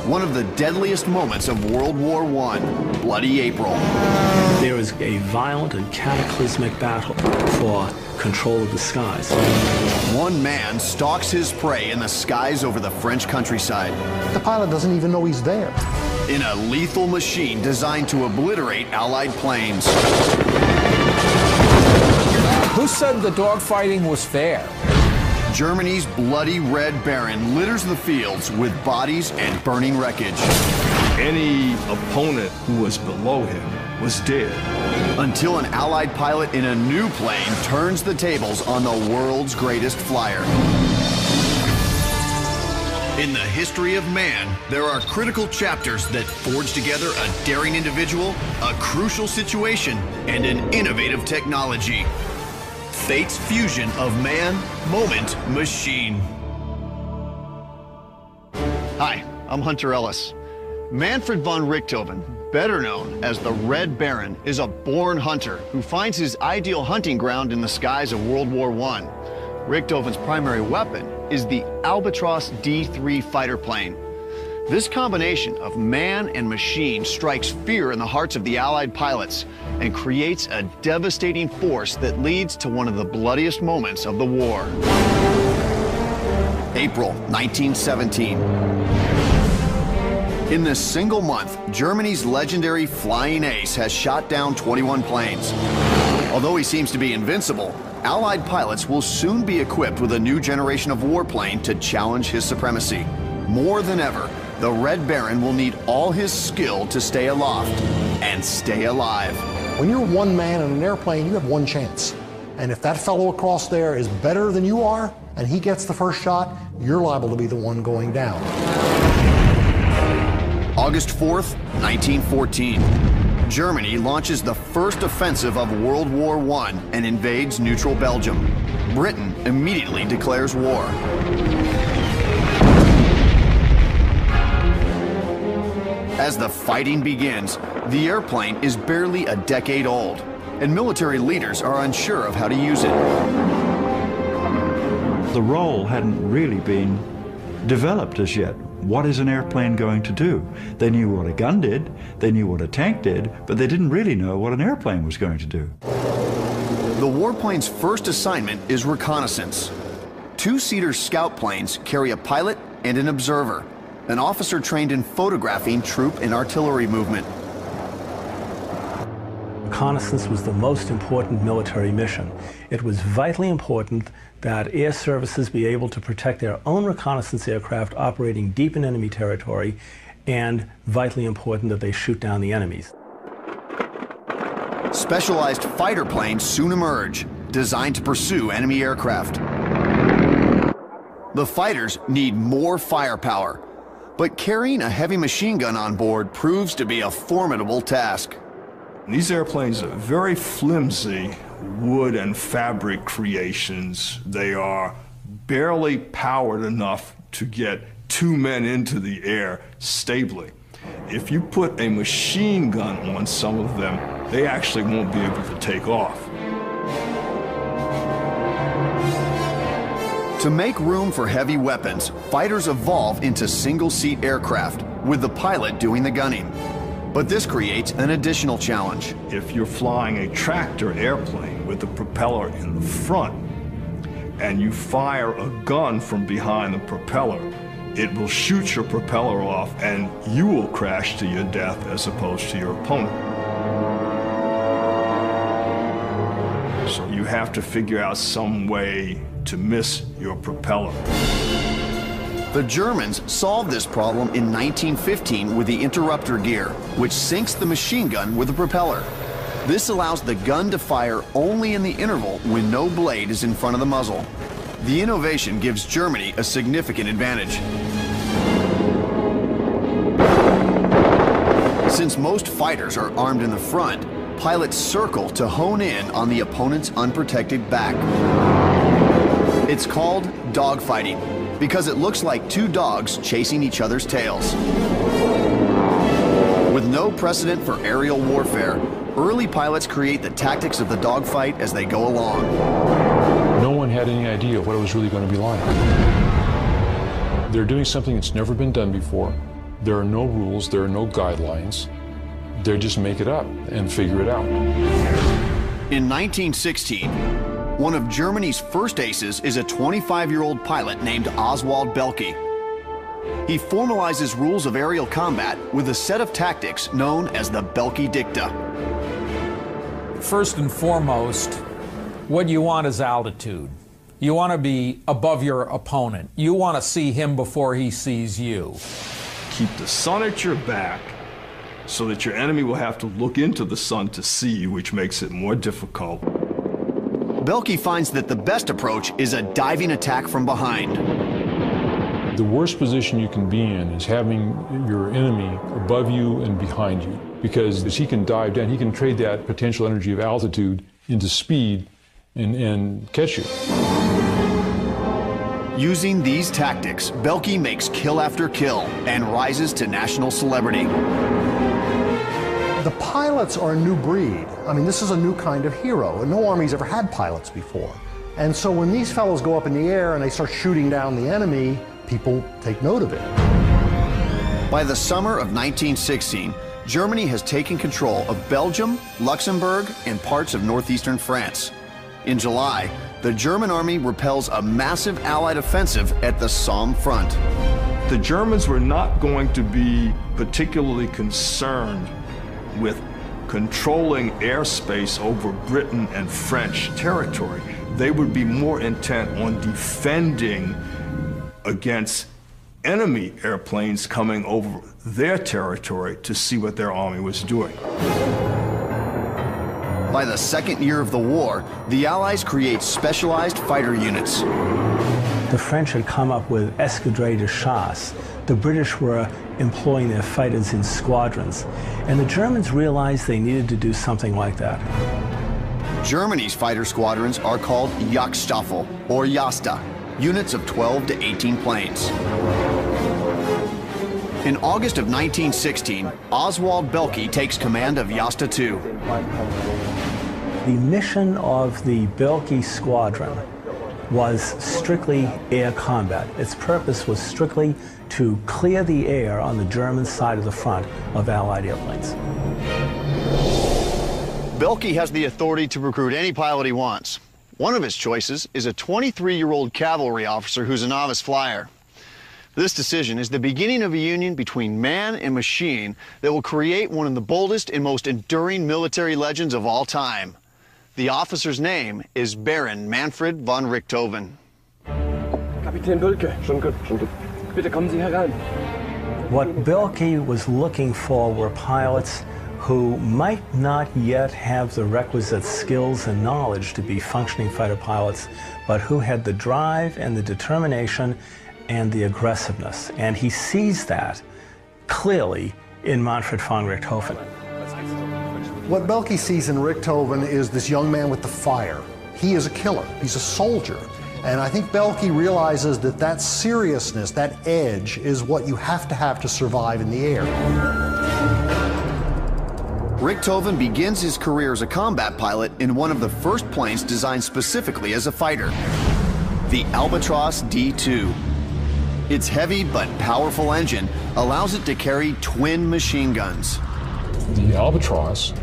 one of the deadliest moments of World War I, Bloody April. There is a violent and cataclysmic battle for control of the skies. One man stalks his prey in the skies over the French countryside. The pilot doesn't even know he's there. In a lethal machine designed to obliterate Allied planes. Who said the dogfighting was fair? Germany's bloody Red Baron litters the fields with bodies and burning wreckage. Any opponent who was below him was dead. Until an Allied pilot in a new plane turns the tables on the world's greatest flyer. In the history of man, there are critical chapters that forge together a daring individual, a crucial situation, and an innovative technology. Fate's fusion of man, moment, machine. Hi, I'm Hunter Ellis. Manfred Von Richthofen, better known as the Red Baron, is a born hunter who finds his ideal hunting ground in the skies of World War I. Richthofen's primary weapon is the Albatros D-3 fighter plane. This combination of man and machine strikes fear in the hearts of the Allied pilots and creates a devastating force that leads to one of the bloodiest moments of the war. April 1917. In this single month, Germany's legendary flying ace has shot down 21 planes. Although he seems to be invincible, Allied pilots will soon be equipped with a new generation of warplane to challenge his supremacy. More than ever, the Red Baron will need all his skill to stay aloft and stay alive. When you're one man in an airplane, you have one chance. And if that fellow across there is better than you are, and he gets the first shot, you're liable to be the one going down. August 4th, 1914. Germany launches the first offensive of World War I and invades neutral Belgium. Britain immediately declares war. As the fighting begins, the airplane is barely a decade old, and military leaders are unsure of how to use it. The role hadn't really been developed as yet. What is an airplane going to do? They knew what a gun did, they knew what a tank did, but they didn't really know what an airplane was going to do. The warplane's first assignment is reconnaissance. Two-seater scout planes carry a pilot and an observer, an officer trained in photographing troop and artillery movement. Reconnaissance was the most important military mission. It was vitally important that air services be able to protect their own reconnaissance aircraft operating deep in enemy territory, and vitally important that they shoot down the enemies. Specialized fighter planes soon emerge, designed to pursue enemy aircraft. The fighters need more firepower, but carrying a heavy machine gun on board proves to be a formidable task. These airplanes are very flimsy wood and fabric creations. They are barely powered enough to get two men into the air stably. If you put a machine gun on some of them, they actually won't be able to take off. To make room for heavy weapons, fighters evolve into single-seat aircraft, with the pilot doing the gunning. But this creates an additional challenge. If you're flying a tractor airplane with the propeller in the front, and you fire a gun from behind the propeller, it will shoot your propeller off and you will crash to your death as opposed to your opponent. So you have to figure out some way to miss your propeller. The Germans solved this problem in 1915 with the interrupter gear, which syncs the machine gun with the propeller. This allows the gun to fire only in the interval when no blade is in front of the muzzle. The innovation gives Germany a significant advantage. Since most fighters are armed in the front, pilots circle to hone in on the opponent's unprotected back. It's called dogfighting, because it looks like two dogs chasing each other's tails. With no precedent for aerial warfare, early pilots create the tactics of the dogfight as they go along. No one had any idea what it was really going to be like. They're doing something that's never been done before. There are no rules, there are no guidelines. They just make it up and figure it out. In 1916, one of Germany's first aces is a 25-year-old pilot named Oswald Belke. He formalizes rules of aerial combat with a set of tactics known as the Belke Dicta. First and foremost, what you want is altitude. You want to be above your opponent. You want to see him before he sees you. Keep the sun at your back so that your enemy will have to look into the sun to see you, which makes it more difficult. Belke finds that the best approach is a diving attack from behind. The worst position you can be in is having your enemy above you and behind you, because as he can dive down, he can trade that potential energy of altitude into speed and catch you. Using these tactics, Belke makes kill after kill and rises to national celebrity. The pilots are a new breed. I mean, this is a new kind of hero, and no army's ever had pilots before. And so when these fellows go up in the air and they start shooting down the enemy, people take note of it. By the summer of 1916, Germany has taken control of Belgium, Luxembourg, and parts of northeastern France. In July, the German army repels a massive Allied offensive at the Somme front. The Germans were not going to be particularly concerned with controlling airspace over Britain and French territory. They would be more intent on defending against enemy airplanes coming over their territory to see what their army was doing. By the second year of the war, the Allies create specialized fighter units. The French had come up with escadrilles de chasse. The British were employing their fighters in squadrons, and the Germans realized they needed to do something like that. Germany's fighter squadrons are called Jagdstaffel, or Jasta, units of 12 to 18 planes. In August of 1916, Oswald Belke takes command of Jasta II. The mission of the Belke squadron was strictly air combat. Its purpose was strictly to clear the air on the German side of the front of Allied airplanes. Belke has the authority to recruit any pilot he wants. One of his choices is a 23-year-old cavalry officer who's a novice flyer. This decision is the beginning of a union between man and machine that will create one of the boldest and most enduring military legends of all time. The officer's name is Baron Manfred von Richthofen. Kapitän Belke, schon gut, schon gut. Bitte kommen Sie herein. What Belke was looking for were pilots who might not yet have the requisite skills and knowledge to be functioning fighter pilots, but who had the drive and the determination and the aggressiveness. And he sees that clearly in Manfred von Richthofen. What Belke sees in Richthofen is this young man with the fire. He is a killer. He's a soldier. And I think Belke realizes that that seriousness, that edge, is what you have to survive in the air. Richthofen begins his career as a combat pilot in one of the first planes designed specifically as a fighter, the Albatros D-2. Its heavy but powerful engine allows it to carry twin machine guns. The Albatros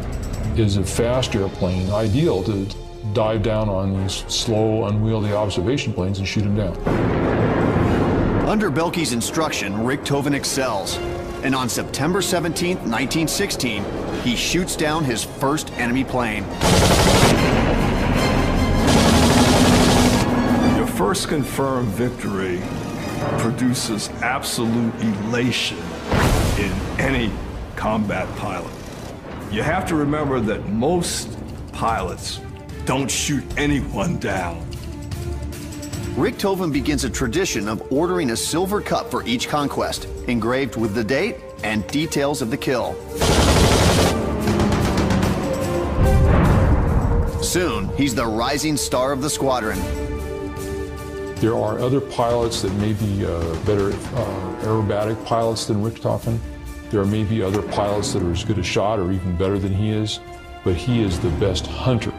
is a fast airplane ideal to dive down on these slow, unwieldy observation planes and shoot them down. Under Belke's instruction, Richthofen excels. And on September 17, 1916, he shoots down his first enemy plane. Your first confirmed victory produces absolute elation in any combat pilot. You have to remember that most pilots don't shoot anyone down. Richthofen begins a tradition of ordering a silver cup for each conquest, engraved with the date and details of the kill. Soon, he's the rising star of the squadron. There are other pilots that may be better aerobatic pilots than Richthofen. There may be other pilots that are as good a shot or even better than he is, but he is the best hunter.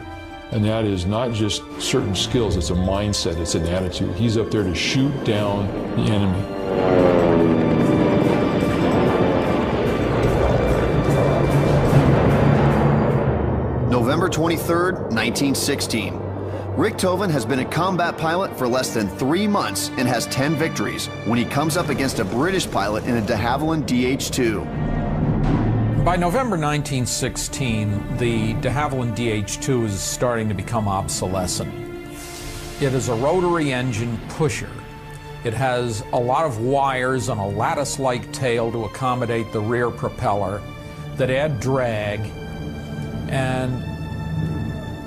And that is not just certain skills, it's a mindset, it's an attitude. He's up there to shoot down the enemy. November 23, 1916. Richthofen has been a combat pilot for less than 3 months and has 10 victories when he comes up against a British pilot in a de Havilland DH-2. By November 1916, the de Havilland DH-2 is starting to become obsolescent. It is a rotary engine pusher. It has a lot of wires and a lattice-like tail to accommodate the rear propeller that add drag, and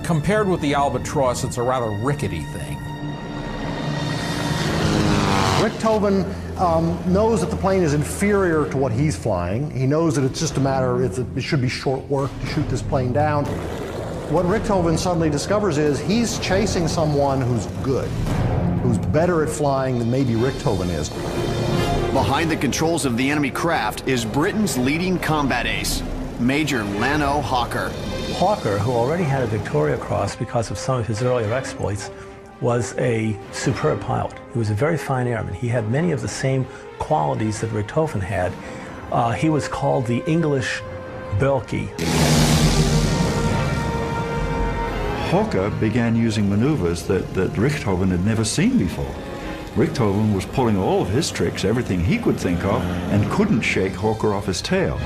compared with the Albatross, it's a rather rickety thing. Richthofen knows that the plane is inferior to what he's flying. He knows that it's just a matter, it should be short work to shoot this plane down. What Richthofen suddenly discovers is he's chasing someone who's good, who's better at flying than maybe Richthofen is. Behind the controls of the enemy craft is Britain's leading combat ace, Major Lano Hawker. Hawker, who already had a Victoria Cross because of some of his earlier exploits, was a superb pilot. He was a very fine airman. He had many of the same qualities that Richthofen had. He was called the English Belky. Hawker began using maneuvers that Richthofen had never seen before. Richthofen was pulling all of his tricks, everything he could think of, and couldn't shake Hawker off his tail.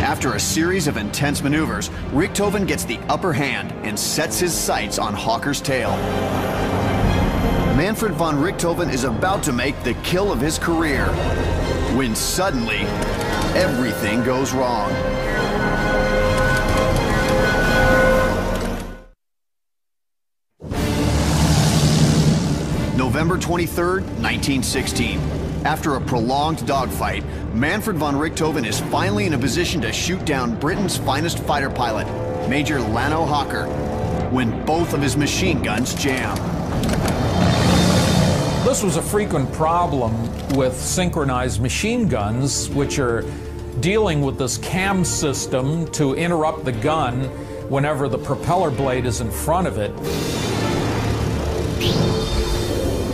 After a series of intense maneuvers, Richthofen gets the upper hand and sets his sights on Hawker's tail. Manfred Von Richthofen is about to make the kill of his career, when suddenly, everything goes wrong. November 23, 1916. After a prolonged dogfight, Manfred Von Richthofen is finally in a position to shoot down Britain's finest fighter pilot, Major Lano Hawker, when both of his machine guns jam. This was a frequent problem with synchronized machine guns, which are dealing with this cam system to interrupt the gun whenever the propeller blade is in front of it.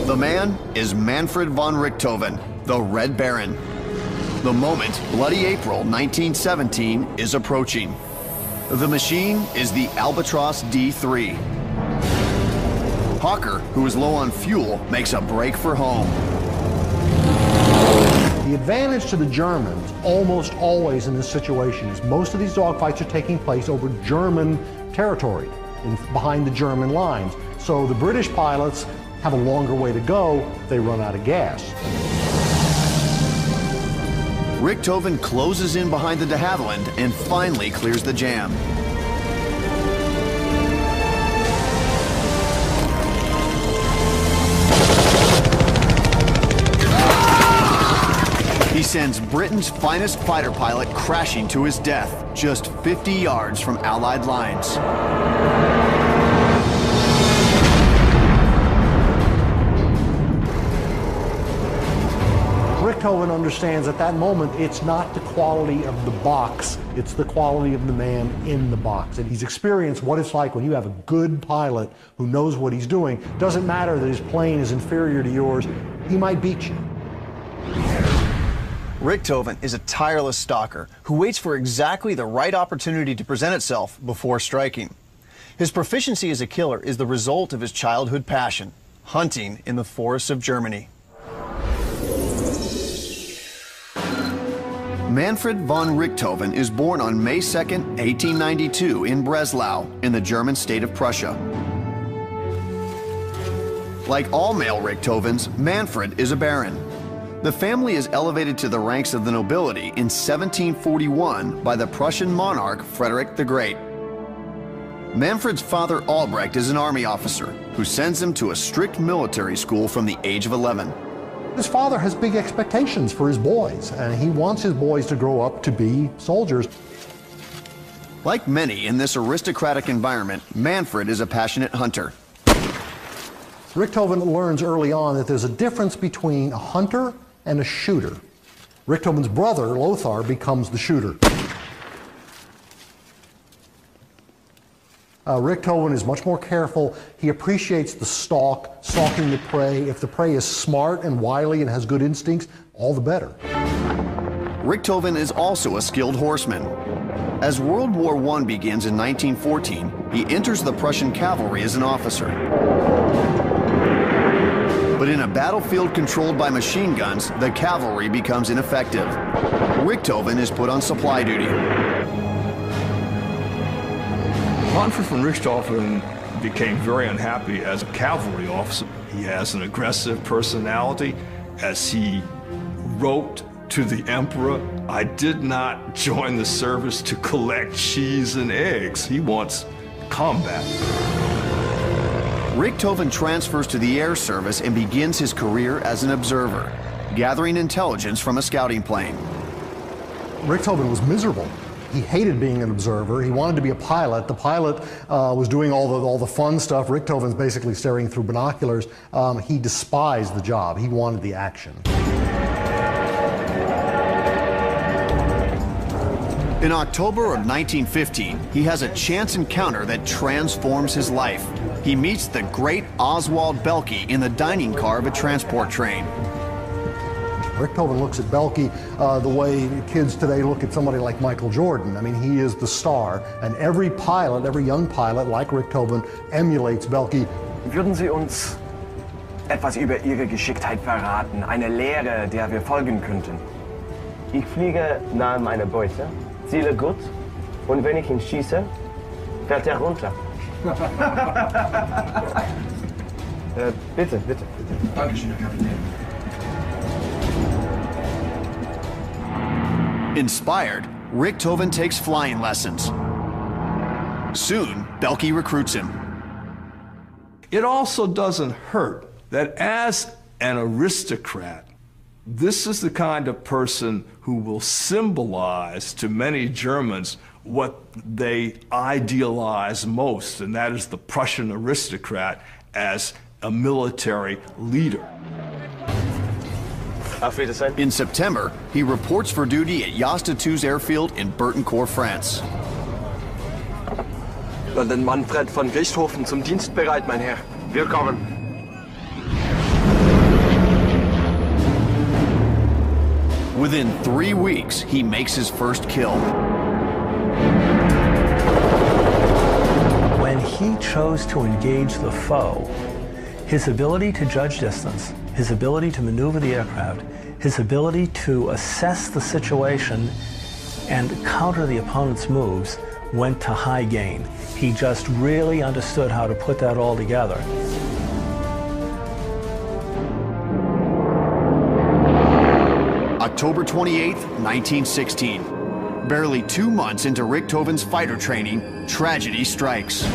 The man is Manfred Von Richthofen, the Red Baron. The moment, bloody April 1917, is approaching. The machine is the Albatross D3. Hawker, who is low on fuel, makes a break for home. The advantage to the Germans, almost always in this situation, is most of these dogfights are taking place over German territory, behind the German lines. So the British pilots have a longer way to go, they run out of gas. Richthofen closes in behind the de Havilland and finally clears the jam. He sends Britain's finest fighter pilot crashing to his death just 50 yards from Allied lines. Richthofen understands at that moment it's not the quality of the box, it's the quality of the man in the box. And he's experienced what it's like when you have a good pilot who knows what he's doing. Doesn't matter that his plane is inferior to yours, he might beat you. Richthofen is a tireless stalker who waits for exactly the right opportunity to present itself before striking. His proficiency as a killer is the result of his childhood passion, hunting in the forests of Germany. Manfred von Richthofen is born on May 2, 1892 in Breslau, in the German state of Prussia. Like all male Richthofens, Manfred is a baron. The family is elevated to the ranks of the nobility in 1741 by the Prussian monarch Frederick the Great. Manfred's father Albrecht is an army officer who sends him to a strict military school from the age of 11. His father has big expectations for his boys, and he wants his boys to grow up to be soldiers. Like many in this aristocratic environment, Manfred is a passionate hunter. Richthofen learns early on that there's a difference between a hunter and a shooter. Richthofen's brother, Lothar, becomes the shooter. Richthofen is much more careful. He appreciates the stalking the prey. If the prey is smart and wily and has good instincts, all the better. Richthofen is also a skilled horseman. As World War I begins in 1914, he enters the Prussian cavalry as an officer. But in a battlefield controlled by machine guns, the cavalry becomes ineffective. Richthofen is put on supply duty. Manfred von Richthofen became very unhappy as a cavalry officer. He has an aggressive personality. As he wrote to the emperor, "I did not join the service to collect cheese and eggs." He wants combat. Richthofen transfers to the air service and begins his career as an observer, gathering intelligence from a scouting plane. Richthofen was miserable. He hated being an observer. He wanted to be a pilot. The pilot was doing all the fun stuff. Richthofen's basically staring through binoculars. He despised the job. He wanted the action. In October of 1915, he has a chance encounter that transforms his life. He meets the great Oswald Belke in the dining car of a transport train. Richthofen looks at Belke the way kids today look at somebody like Michael Jordan. I mean, he is the star, and every pilot, every young pilot like Richthofen emulates Belke. Würden Sie uns etwas über Ihre Geschicktheit verraten, eine Lehre, der wir folgen könnten? Ich fliege nahe meiner Beute, ziele gut, und wenn ich ihn schieße, fällt er runter. Bitte, bitte, bitte. Dankeschön, Herr Kapitän. Inspired, Richthofen takes flying lessons. Soon, Belke recruits him. It also doesn't hurt that as an aristocrat, this is the kind of person who will symbolize to many Germans what they idealize most, and that is the Prussian aristocrat as a military leader. In September, he reports for duty at Jasta-II's airfield in Bertancourt, France. Dann Manfred von Richthofen zum Dienst bereit, mein Herr. Willkommen. Within 3 weeks, he makes his first kill. When he chose to engage the foe, his ability to judge distance, his ability to maneuver the aircraft, his ability to assess the situation and counter the opponent's moves went to high gain. He just really understood how to put that all together. October 28, 1916. Barely 2 months into Richthofen's fighter training, tragedy strikes.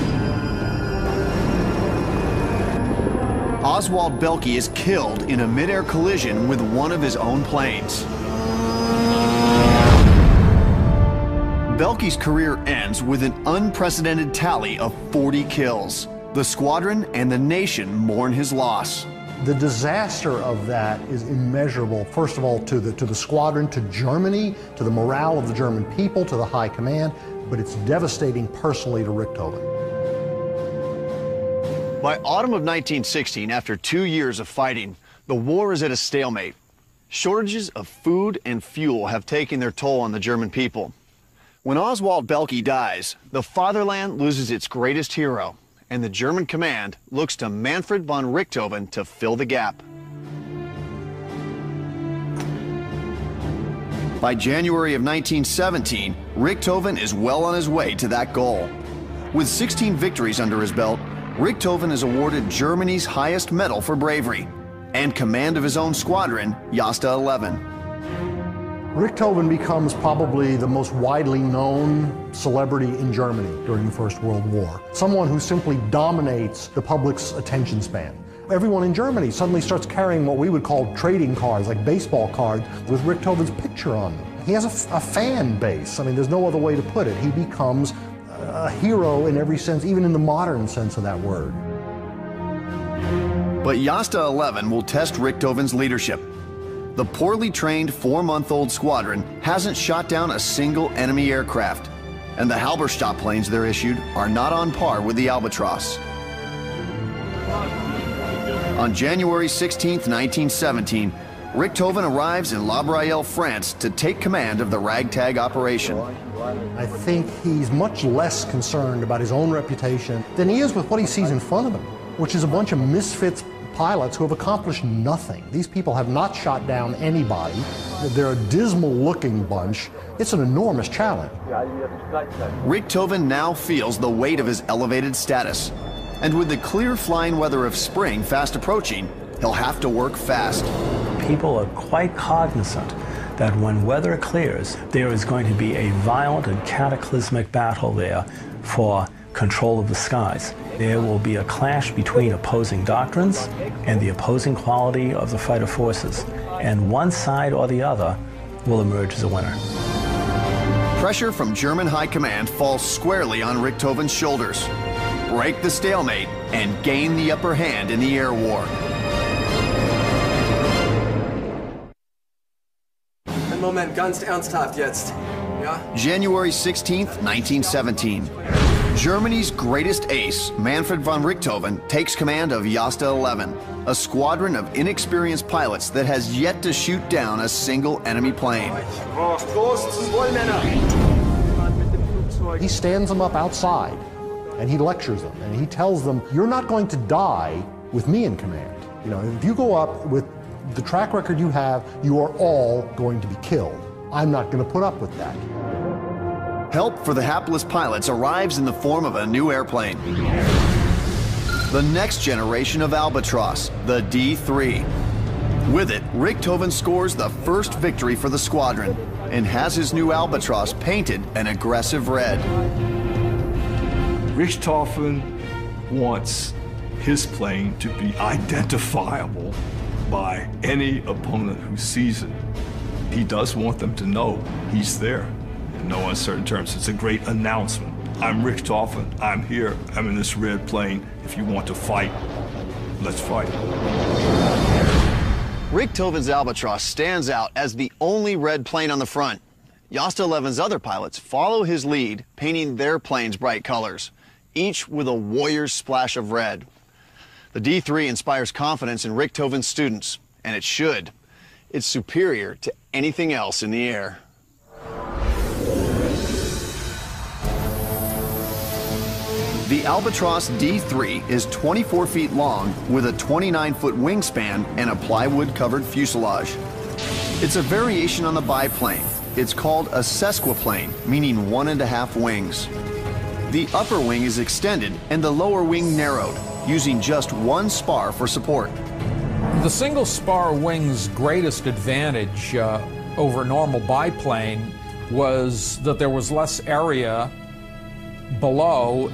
Oswald Belke is killed in a mid-air collision with one of his own planes. Belke's career ends with an unprecedented tally of 40 kills. The squadron and the nation mourn his loss. The disaster of that is immeasurable, first of all, to the squadron, to Germany, to the morale of the German people, to the high command, but it's devastating personally to Richthofen. By autumn of 1916, after 2 years of fighting, the war is at a stalemate. Shortages of food and fuel have taken their toll on the German people. When Oswald Belke dies, the fatherland loses its greatest hero, and the German command looks to Manfred von Richthofen to fill the gap. By January of 1917, Richthofen is well on his way to that goal. With 16 victories under his belt, Richthofen is awarded Germany's highest medal for bravery and command of his own squadron, Jasta 11. Richthofen becomes probably the most widely known celebrity in Germany during the First World War. Someone who simply dominates the public's attention span. Everyone in Germany suddenly starts carrying what we would call trading cards, like baseball cards, with Richthofen's picture on them. He has a fan base. I mean, there's no other way to put it. He becomes a hero in every sense, even in the modern sense of that word. But Jasta 11 will test Richthofen's leadership. The poorly trained 4-month-old squadron hasn't shot down a single enemy aircraft, and the Halberstadt planes they're issued are not on par with the Albatross. On January 16, 1917, Richthofen arrives in La Braille, France to take command of the ragtag operation. I think he's much less concerned about his own reputation than he is with what he sees in front of him, which is a bunch of misfits pilots who have accomplished nothing. These people have not shot down anybody. They're a dismal-looking bunch. It's an enormous challenge. Richthofen now feels the weight of his elevated status. And with the clear flying weather of spring fast approaching, he'll have to work fast. People are quite cognizant that when weather clears, there is going to be a violent and cataclysmic battle there for control of the skies. There will be a clash between opposing doctrines and the opposing quality of the fighter forces, and one side or the other will emerge as a winner. Pressure from German high command falls squarely on Richthofen's shoulders. Break the stalemate and gain the upper hand in the air war. Moment, ganz ernsthaft jetzt. Ja? January 16th, 1917. Germany's greatest ace, Manfred Von Richthofen, takes command of Jasta 11, a squadron of inexperienced pilots that has yet to shoot down a single enemy plane. He stands them up outside and he lectures them and he tells them, you're not going to die with me in command. You know, if you go up with the track record you have, you are all going to be killed. I'm not going to put up with that. Help for the hapless pilots arrives in the form of a new airplane. The next generation of Albatross, the D3. With it, Richthofen scores the first victory for the squadron and has his new Albatross painted an aggressive red. Richthofen wants his plane to be identifiable by any opponent who sees it. He does want them to know he's there in no uncertain terms. It's a great announcement. I'm Richthofen, I'm here, I'm in this red plane. If you want to fight, let's fight. Richthofen's Albatross stands out as the only red plane on the front. Jasta 11's other pilots follow his lead, painting their planes bright colors, each with a warrior's splash of red. The D3 inspires confidence in Richthofen's students, and it should. It's superior to anything else in the air. The Albatross D3 is 24 feet long with a 29-foot wingspan and a plywood-covered fuselage. It's a variation on the biplane. It's called a sesquiplane, meaning 1.5 wings. The upper wing is extended and the lower wing narrowed, using just one spar for support. The single spar wing's greatest advantage over normal biplane was that there was less area below,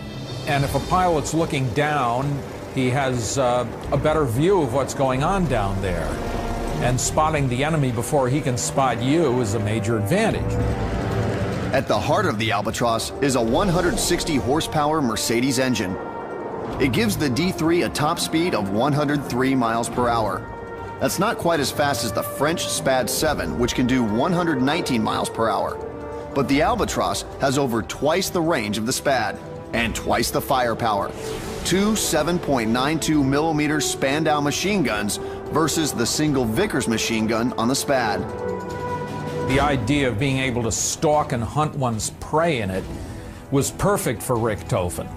and if a pilot's looking down, he has a better view of what's going on down there. And spotting the enemy before he can spot you is a major advantage. At the heart of the Albatross is a 160 horsepower Mercedes engine. It gives the D3 a top speed of 103 miles per hour. That's not quite as fast as the French SPAD 7, which can do 119 miles per hour. But the Albatross has over twice the range of the SPAD and twice the firepower. Two 7.92 millimeter Spandau machine guns versus the single Vickers machine gun on the SPAD. The idea of being able to stalk and hunt one's prey in it was perfect for Richthofen.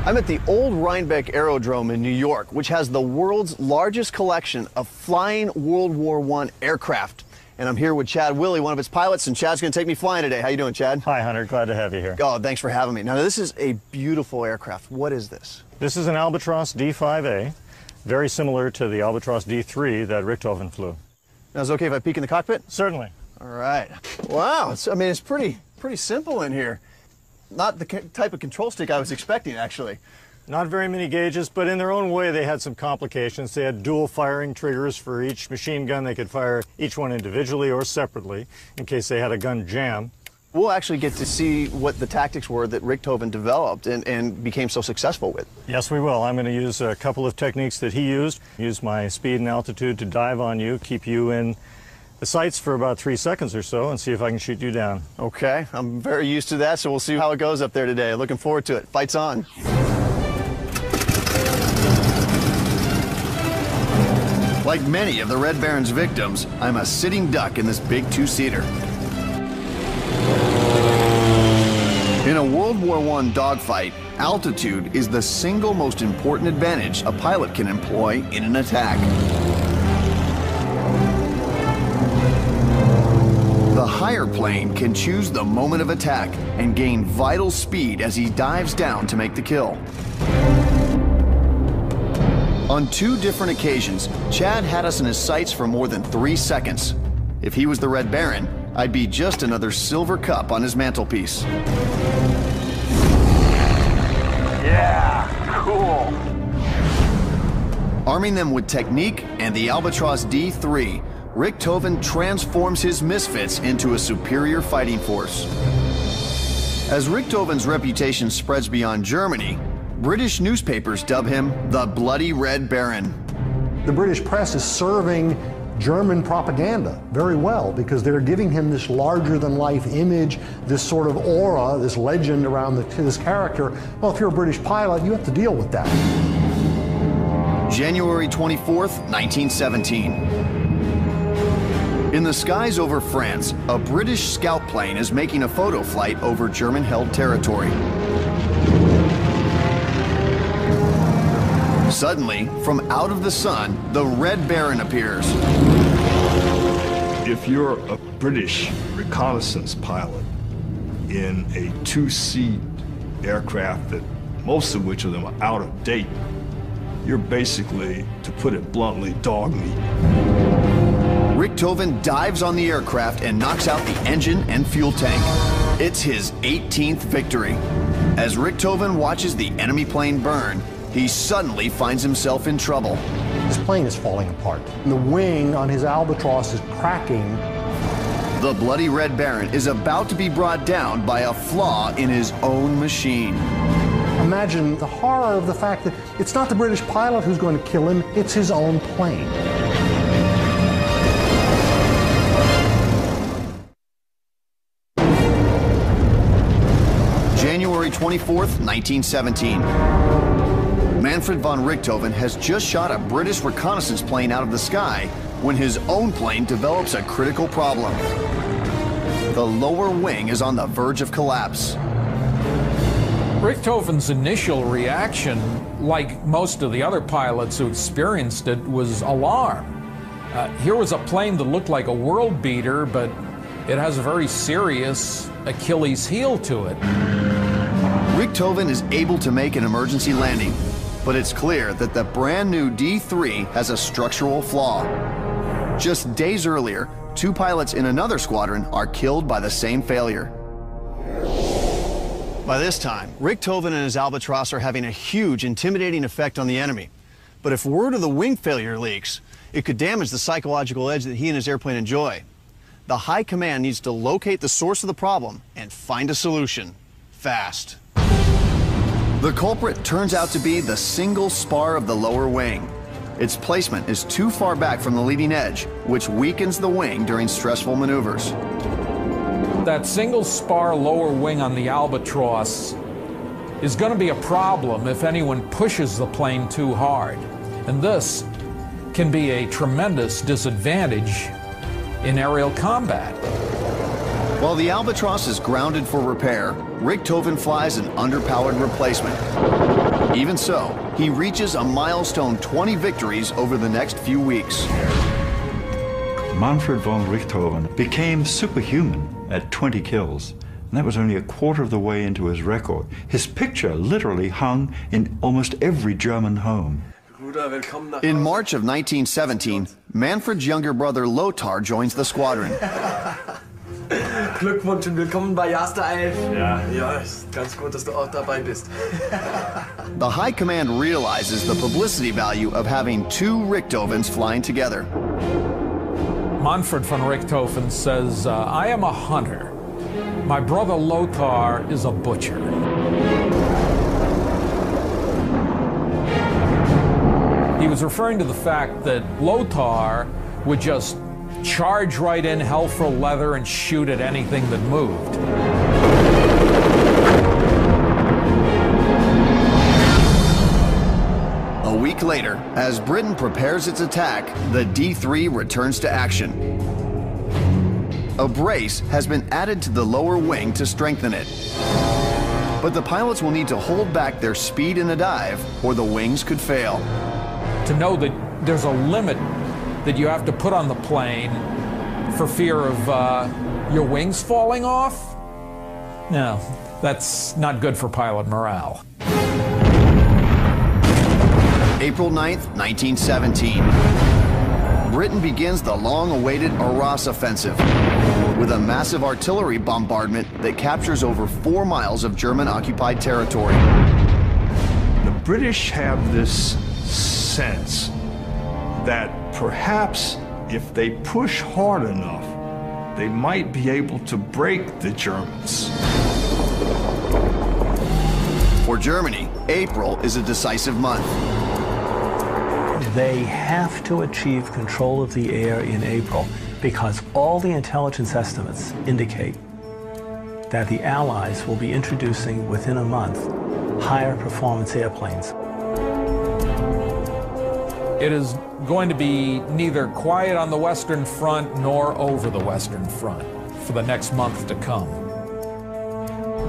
I'm at the old Rhinebeck Aerodrome in New York, which has the world's largest collection of flying World War I aircraft. And I'm here with Chad Willey, one of its pilots, and Chad's going to take me flying today. How you doing, Chad? Hi, Hunter. Glad to have you here. Oh, thanks for having me. Now, this is a beautiful aircraft. What is this? This is an Albatross D5A, very similar to the Albatross D3 that Richthofen flew. Now, is it okay if I peek in the cockpit? Certainly. All right. Wow. I mean, it's pretty simple in here. Not the type of control stick I was expecting, actually. Not very many gauges, but in their own way they had some complications. They had dual firing triggers for each machine gun. They could fire each one individually or separately in case they had a gun jam. We'll actually get to see what the tactics were that Richthofen developed and became so successful with. Yes, we will. I'm going to use a couple of techniques that he used. Use my speed and altitude to dive on you, keep you in the sights for about 3 seconds or so, and see if I can shoot you down. Okay, I'm very used to that, so we'll see how it goes up there today. Looking forward to it. Fight's on. Like many of the Red Baron's victims, I'm a sitting duck in this big two-seater. In a World War I dogfight, altitude is the single most important advantage a pilot can employ in an attack. The higher plane can choose the moment of attack and gain vital speed as he dives down to make the kill. On 2 different occasions, Chad had us in his sights for more than 3 seconds. If he was the Red Baron, I'd be just another silver cup on his mantelpiece. Yeah, cool. Arming them with technique and the Albatross D3, Richthofen transforms his misfits into a superior fighting force. As Richthofen's reputation spreads beyond Germany, British newspapers dub him the Bloody Red Baron. The British press is serving German propaganda very well because they're giving him this larger-than-life image, this sort of aura, this legend around this character. Well, if you're a British pilot, you have to deal with that. January 24th, 1917. In the skies over France, a British scout plane is making a photo flight over German-held territory. Suddenly, from out of the sun, the Red Baron appears. If you're a British reconnaissance pilot in a 2-seat aircraft that most of which of them are out of date, you're basically, to put it bluntly, dog meat. Richthofen dives on the aircraft and knocks out the engine and fuel tank. It's his 18th victory. As Richthofen watches the enemy plane burn, he suddenly finds himself in trouble. His plane is falling apart. And the wing on his Albatross is cracking. The Bloody Red Baron is about to be brought down by a flaw in his own machine. Imagine the horror of the fact that it's not the British pilot who's going to kill him, it's his own plane. January 24th, 1917. Manfred Von Richthofen has just shot a British reconnaissance plane out of the sky when his own plane develops a critical problem. The lower wing is on the verge of collapse. Richthofen's initial reaction, like most of the other pilots who experienced it, was alarm. Here was a plane that looked like a world beater, but it has a very serious Achilles heel to it. Richthofen is able to make an emergency landing, but it's clear that the brand new D3 has a structural flaw. Just days earlier, 2 pilots in another squadron are killed by the same failure. By this time, Richthofen and his Albatross are having a huge, intimidating effect on the enemy. But if word of the wing failure leaks, it could damage the psychological edge that he and his airplane enjoy. The high command needs to locate the source of the problem and find a solution, fast. The culprit turns out to be the single spar of the lower wing. Its placement is too far back from the leading edge, which weakens the wing during stressful maneuvers. That single spar lower wing on the Albatross is going to be a problem if anyone pushes the plane too hard. And this can be a tremendous disadvantage in aerial combat. While the Albatross is grounded for repair, Richthofen flies an underpowered replacement. Even so, he reaches a milestone 20 victories over the next few weeks. Manfred von Richthofen became superhuman at 20 kills, and that was only a quarter of the way into his record. His picture literally hung in almost every German home. In March of 1917, Manfred's younger brother Lothar joins the squadron. Glückwunsch und willkommen bei Jaster 11. Ja, ist ganz gut, dass du auch dabei bist. The High Command realizes the publicity value of having 2 Richthofens flying together. Manfred von Richthofen says, I am a hunter. My brother Lothar is a butcher. He was referring to the fact that Lothar would just charge right in hell for leather and shoot at anything that moved. A week week later, as Britain prepares its attack, the D3 returns to action. A brace has been added to the lower wing to strengthen it. But the pilots will need to hold back their speed in a dive, or the wings could fail. To know that there's a limit that you have to put on the plane for fear of your wings falling off, no, that's not good for pilot morale. April 9th, 1917. Britain begins the long-awaited Arras offensive with a massive artillery bombardment that captures over 4 miles of German-occupied territory. The British have this sense that perhaps if they push hard enough, they might be able to break the Germans. For Germany, April is a decisive month. They have to achieve control of the air in April because all the intelligence estimates indicate that the Allies will be introducing within a month higher performance airplanes. It is going to be neither quiet on the Western Front nor over the Western Front for the next month to come.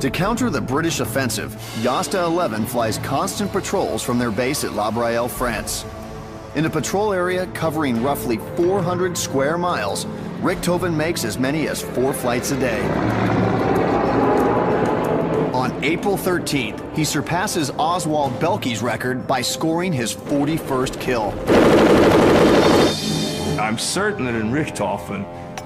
To counter the British offensive, Jasta 11 flies constant patrols from their base at La Braille, France. In a patrol area covering roughly 400 square miles, Richthofen makes as many as 4 flights a day. On April 13th, he surpasses Oswald Belky's record by scoring his 41st kill. I'm certain that in Richthofen,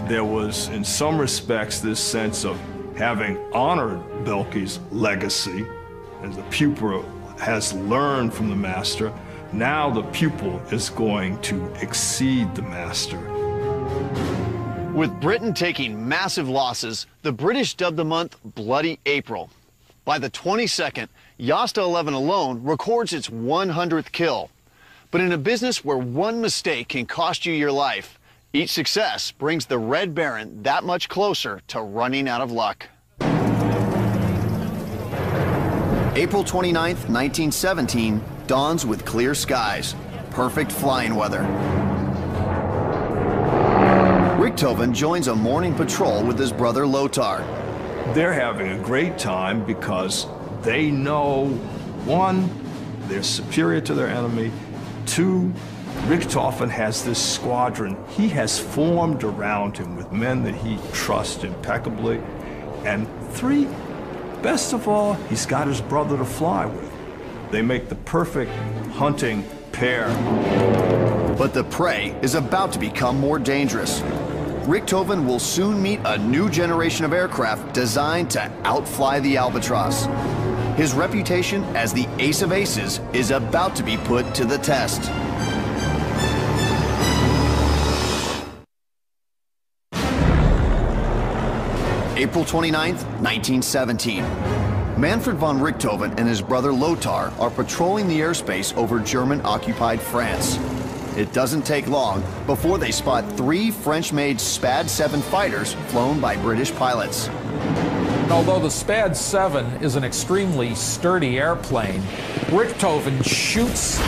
there was, in some respects, this sense of having honored Belky's legacy, as the pupil has learned from the master. Now the pupil is going to exceed the master. With Britain taking massive losses, the British dubbed the month Bloody April. By the 22nd, Jasta 11 alone records its 100th kill. But in a business where one mistake can cost you your life, each success brings the Red Baron that much closer to running out of luck. April 29th, 1917, dawns with clear skies, perfect flying weather. Richthofen joins a morning patrol with his brother Lothar. They're having a great time because they know, 1, they're superior to their enemy, 2, Richthofen has this squadron he has formed around him with men that he trusts impeccably, and 3, best of all, he's got his brother to fly with. They make the perfect hunting pair. But the prey is about to become more dangerous. Richthofen will soon meet a new generation of aircraft designed to outfly the Albatross. His reputation as the ace of aces is about to be put to the test. April 29th, 1917. Manfred von Richthofen and his brother Lothar are patrolling the airspace over German-occupied France. It doesn't take long before they spot 3 French-made Spad 7 fighters flown by British pilots. Although the Spad 7 is an extremely sturdy airplane, Richthofen shoots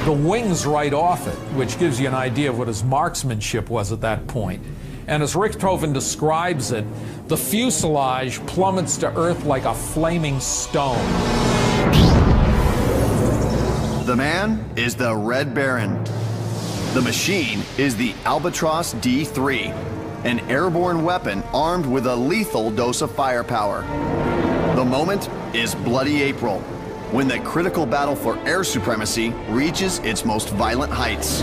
the wings right off it, which gives you an idea of what his marksmanship was at that point. And as Richthofen describes it, the fuselage plummets to earth like a flaming stone. The man is the Red Baron. The machine is the Albatross D3, an airborne weapon armed with a lethal dose of firepower. The moment is Bloody April, when the critical battle for air supremacy reaches its most violent heights.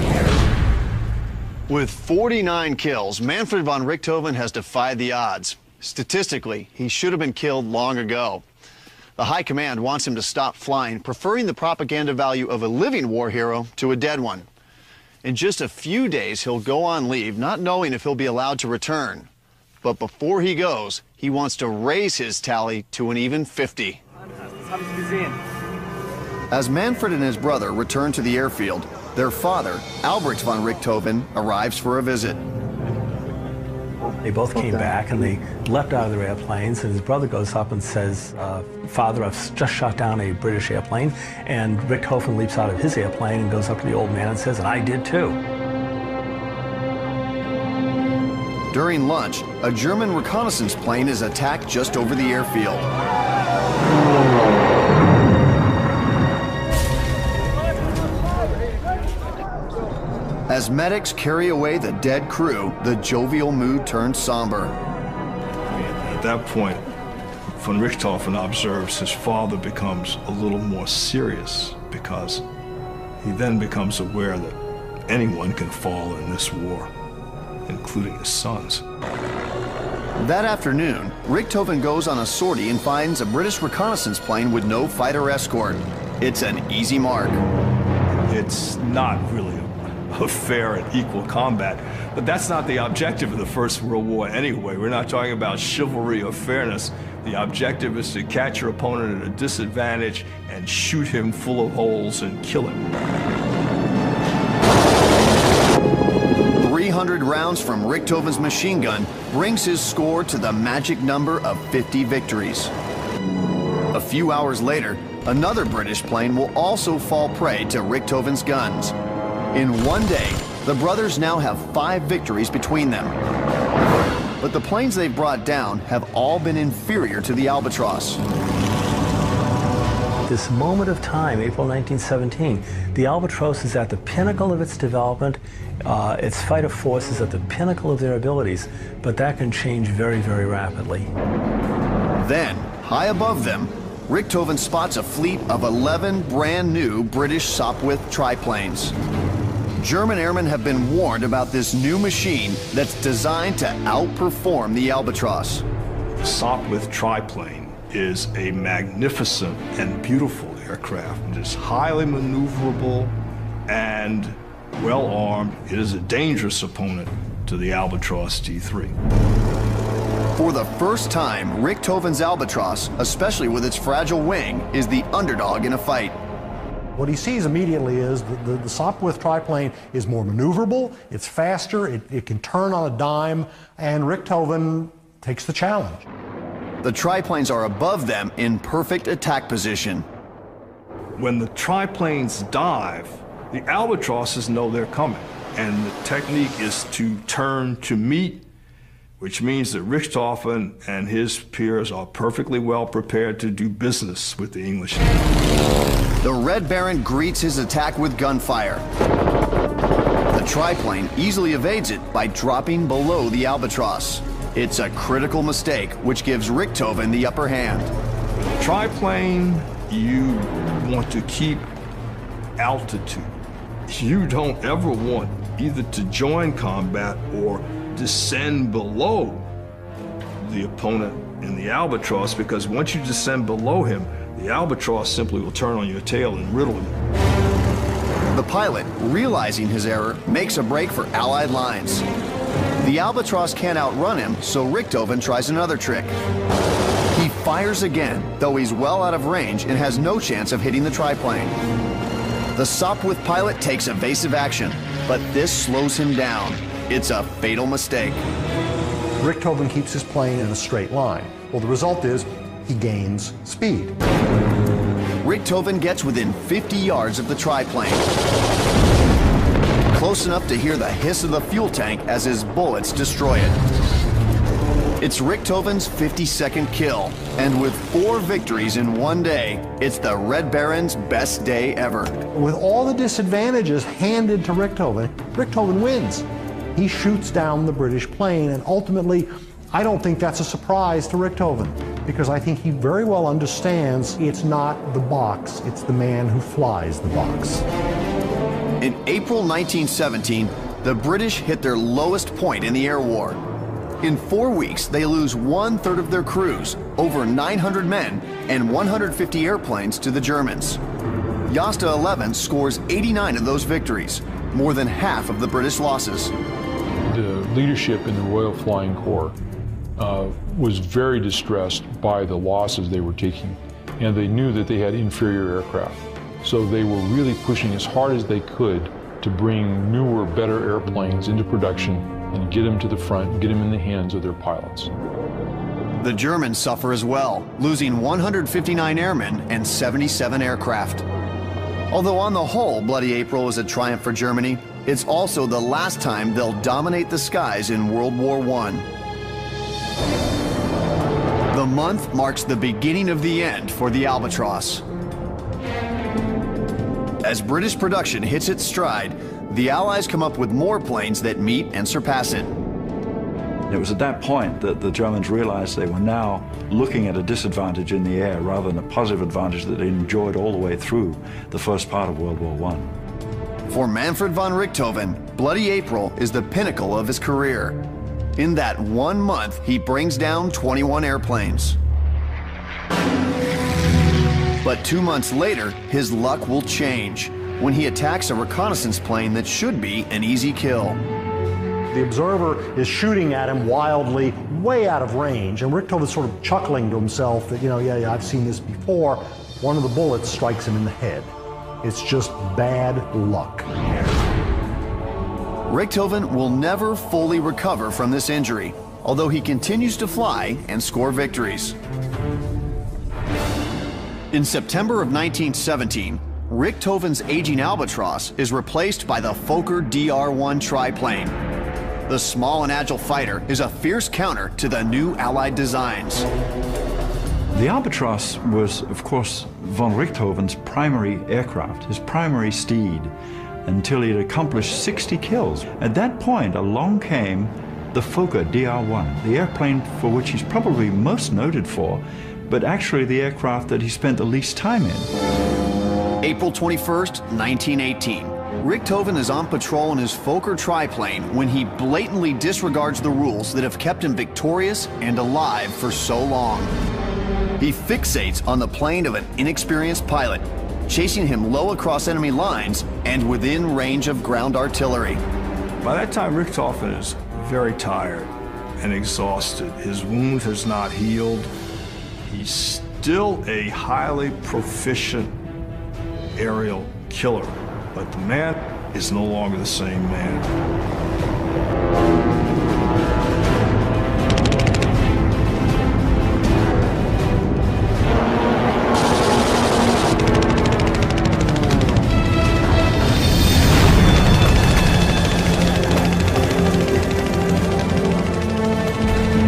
With 49 kills, Manfred von Richthofen has defied the odds. Statistically, he should have been killed long ago. The High Command wants him to stop flying, preferring the propaganda value of a living war hero to a dead one. In just a few days, he'll go on leave, not knowing if he'll be allowed to return. But before he goes, he wants to raise his tally to an even 50. As Manfred and his brother return to the airfield, their father, Albrecht von Richthofen, arrives for a visit. They both came back and they leapt out of their airplanes, and his brother goes up and says, Father, I've just shot down a British airplane. And Richthofen leaps out of his airplane and goes up to the old man and says, and I did too. During lunch, a German reconnaissance plane is attacked just over the airfield. As medics carry away the dead crew, the jovial mood turns somber. At that point, von Richthofen observes his father becomes a little more serious because he then becomes aware that anyone can fall in this war, including his sons. That afternoon, Richthofen goes on a sortie and finds a British reconnaissance plane with no fighter escort. It's an easy mark. It's not really a fair and equal combat, but that's not the objective of the First World War anyway. We're not talking about chivalry or fairness. The objective is to catch your opponent at a disadvantage and shoot him full of holes and kill him. 300 rounds from Richthofen's machine gun brings his score to the magic number of 50 victories. A few hours later, another British plane will also fall prey to Richthofen's guns. In one day, the brothers now have 5 victories between them. But the planes they've brought down have all been inferior to the Albatross. This moment of time, April 1917, the Albatross is at the pinnacle of its development. Its fighter force is at the pinnacle of their abilities, but that can change very, very rapidly. Then, high above them, Richthofen spots a fleet of 11 brand new British Sopwith triplanes. German airmen have been warned about this new machine that's designed to outperform the Albatross. The Sopwith triplane is a magnificent and beautiful aircraft. It is highly maneuverable and well armed. It is a dangerous opponent to the Albatross D3. For the first time, Richthofen's Albatross, especially with its fragile wing, is the underdog in a fight. What he sees immediately is that the Sopwith triplane is more maneuverable, it's faster, it can turn on a dime, and Richthofen takes the challenge. The triplanes are above them in perfect attack position. When the triplanes dive, the Albatrosses know they're coming, and the technique is to turn to meet, which means that Richthofen and his peers are perfectly well prepared to do business with the English. The Red Baron greets his attack with gunfire. The triplane easily evades it by dropping below the Albatross. It's a critical mistake, which gives Richthofen the upper hand. Triplane, you want to keep altitude. You don't ever want either to join combat or descend below the opponent in the Albatross, because once you descend below him, the Albatross simply will turn on your tail and riddle you. The pilot, realizing his error, makes a break for Allied lines. The Albatross can't outrun him, so Richthofen tries another trick. He fires again, though he's well out of range and has no chance of hitting the triplane. The Sopwith pilot takes evasive action, but this slows him down. It's a fatal mistake. Richthofen keeps his plane in a straight line. Well, the result is he gains speed. Richthofen gets within 50 yards of the triplane. Close enough to hear the hiss of the fuel tank as his bullets destroy it. It's Richthofen's 52nd kill, and with 4 victories in one day, it's the Red Baron's best day ever. With all the disadvantages handed to Richthofen, Richthofen wins. He shoots down the British plane, and ultimately, I don't think that's a surprise to Richthofen, because I think he very well understands it's not the box, it's the man who flies the box. In April 1917, the British hit their lowest point in the air war. In 4 weeks, they lose 1/3 of their crews, over 900 men, and 150 airplanes to the Germans. Jasta 11 scores 89 of those victories, more than half of the British losses. The leadership in the Royal Flying Corps was very distressed by the losses they were taking, and they knew that they had inferior aircraft. So they were really pushing as hard as they could to bring newer, better airplanes into production and get them to the front, get them in the hands of their pilots. The Germans suffer as well, losing 159 airmen and 77 aircraft. Although on the whole, Bloody April is a triumph for Germany, it's also the last time they'll dominate the skies in World War I. The month marks the beginning of the end for the Albatross. As British production hits its stride, the Allies come up with more planes that meet and surpass it. It was at that point that the Germans realized they were now looking at a disadvantage in the air rather than a positive advantage that they enjoyed all the way through the first part of World War I. For Manfred Von Richthofen, Bloody April is the pinnacle of his career. In that 1 month, he brings down 21 airplanes. But 2 months later, his luck will change when he attacks a reconnaissance plane that should be an easy kill. The observer is shooting at him wildly, way out of range, and Richthofen's sort of chuckling to himself that, yeah, I've seen this before. One of the bullets strikes him in the head. It's just bad luck. Richthofen will never fully recover from this injury, although he continues to fly and score victories. In September of 1917, Richthofen's aging Albatross is replaced by the Fokker DR-1 triplane. The small and agile fighter is a fierce counter to the new Allied designs. The Albatross was, of course, von Richthofen's primary aircraft, his primary steed, until he had accomplished 60 kills. At that point, along came the Fokker DR-1, the airplane for which he's probably most noted for, but actually the aircraft that he spent the least time in. April 21st, 1918. Richthofen is on patrol in his Fokker triplane when he blatantly disregards the rules that have kept him victorious and alive for so long. He fixates on the plane of an inexperienced pilot, chasing him low across enemy lines and within range of ground artillery. By that time, Richthofen is very tired and exhausted. His wound has not healed. He's still a highly proficient aerial killer, but the man is no longer the same man.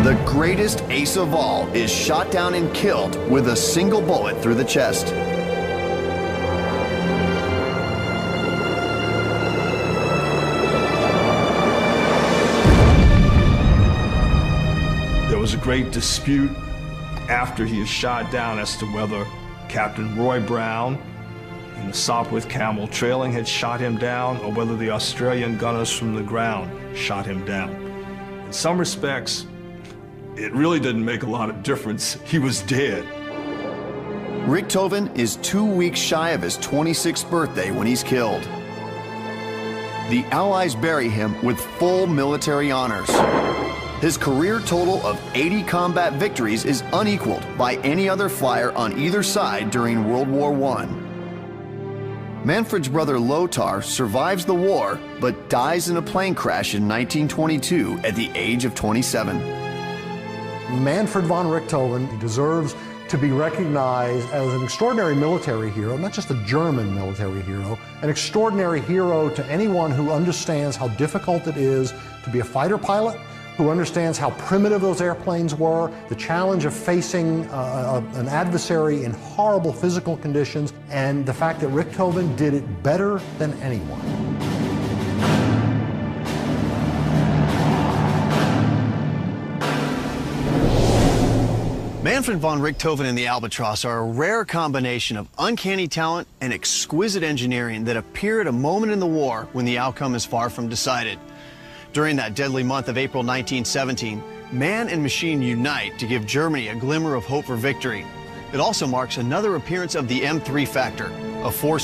The greatest ace of all is shot down and killed with a single bullet through the chest. There was a great dispute after he was shot down as to whether Captain Roy Brown and the Sopwith Camel trailing had shot him down or whether the Australian gunners from the ground shot him down. In some respects, it really didn't make a lot of difference. He was dead. Richthofen is 2 weeks shy of his 26th birthday when he's killed. The Allies bury him with full military honors. His career total of 80 combat victories is unequaled by any other flyer on either side during World War I. Manfred's brother Lothar survives the war, but dies in a plane crash in 1922 at the age of 27. Manfred von Richthofen, he deserves to be recognized as an extraordinary military hero, not just a German military hero, an extraordinary hero to anyone who understands how difficult it is to be a fighter pilot, who understands how primitive those airplanes were, the challenge of facing an adversary in horrible physical conditions, and the fact that Richthofen did it better than anyone. Manfred von Richthofen and the Albatross are a rare combination of uncanny talent and exquisite engineering that appear at a moment in the war when the outcome is far from decided. During that deadly month of April 1917, man and machine unite to give Germany a glimmer of hope for victory. It also marks another appearance of the M3 factor, a force